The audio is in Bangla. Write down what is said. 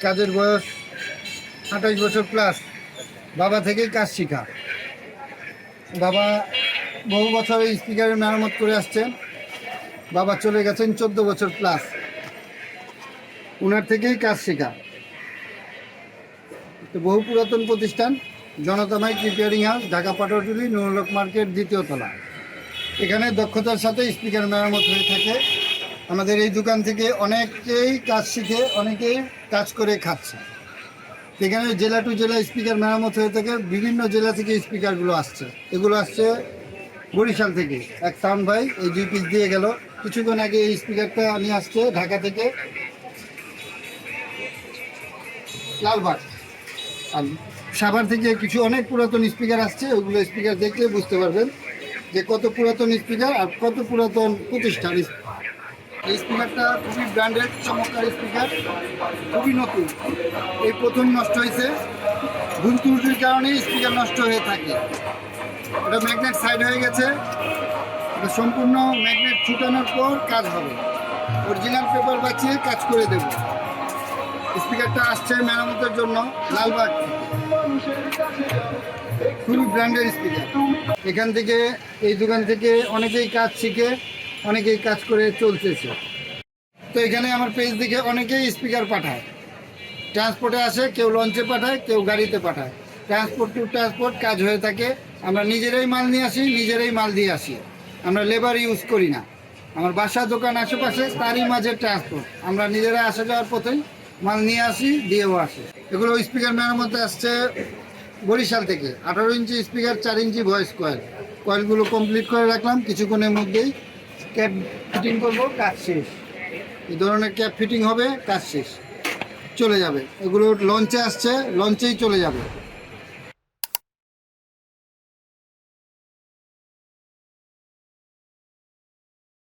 কাজের বয়স 28 বছর প্লাস। বাবা থেকেই কাজ শেখা। বাবা বহু বছর এই স্পিকারের মেরামত করে আসছেন। বাবা চলে গেছেন 14 বছর প্লাস। ওনার থেকেই কাজ শেখা। তো বহু পুরাতন প্রতিষ্ঠান Janata mic repairing house, Dhaka Patuatuli, Nurul market, দ্বিতীয় তলা। এখানে দক্ষতার সাথে স্পিকার মেরামত হয়ে থাকে। আমাদের এই দোকান থেকে অনেকেই কাজ শিখে অনেকেই কাজ করে খাচ্ছে। এখানে জেলা টু জেলা স্পিকার মেরামত হয়ে থাকে। বিভিন্ন জেলা থেকে স্পিকারগুলো আসছে। এগুলো আসছে বরিশাল থেকে। এক সাউন্ড ভাই এই 2 পিস দিয়ে গেল। কিছুক্ষণ আগে এই স্পিকারটা নিয়ে আসছে ঢাকা থেকে লালবাগ। আর সাভার থেকে কিছু অনেক পুরাতন স্পিকার আসছে। ওইগুলো স্পিকার দেখলে বুঝতে পারবেন যে কত পুরাতন স্পিকার আর কত পুরাতন প্রতিষ্ঠান। এই স্পিকারটা খুবই ব্র্যান্ডেড, চমৎকার স্পিকার, খুবই নতুন। এই প্রথম নষ্ট হয়েছে। ভুল ত্রুটির কারণে স্পিকার নষ্ট হয়ে থাকে। এটা ম্যাগনেট সাইড হয়ে গেছে। এটা সম্পূর্ণ ম্যাগনেট ছুটানোর পর কাজ হবে। অরিজিনাল পেপার বাঁচিয়ে কাজ করে দেব। স্পিকারটা আসছে মেরামতের জন্য লালবাগ থেকে। খুবই ব্র্যান্ডেড স্পিকার। এখান থেকে এই দোকান থেকে অনেকেই কাজ শিখে অনেকেই কাজ করে চলতেছে। তো এখানে আমার পেজ দেখে অনেকেই স্পিকার পাঠায়। ট্রান্সপোর্টে আসে, কেউ লঞ্চে পাঠায়, কেউ গাড়িতে পাঠায়। ট্রান্সপোর্ট টু ট্রান্সপোর্ট কাজ হয়ে থাকে। আমরা নিজেরাই মাল নিয়ে আসি, নিজেরাই মাল দিয়ে আসি। আমরা লেবার ইউজ করি না। আমার বাসা দোকান আশেপাশে, তারই মাঝে ট্রান্সপোর্ট। আমরা নিজেরা আসা যাওয়ার পথেই মাল নিয়ে আসি, দিয়েও আসি। এগুলো স্পিকার মেরামতে আসছে বরিশাল থেকে। 18 inch speaker, 4 inch voice coil. কয়েলগুলো complete করে রাখলাম। কিছুক্ষণের মধ্যেই ক্যাপ ফিটিং করব, কাজ শেষ। এই ধরনের ক্যাপ ফিটিং হবে, কাজ শেষ, চলে যাবে। এগুলো লঞ্চে আসছে, লঞ্চেই চলে যাবে।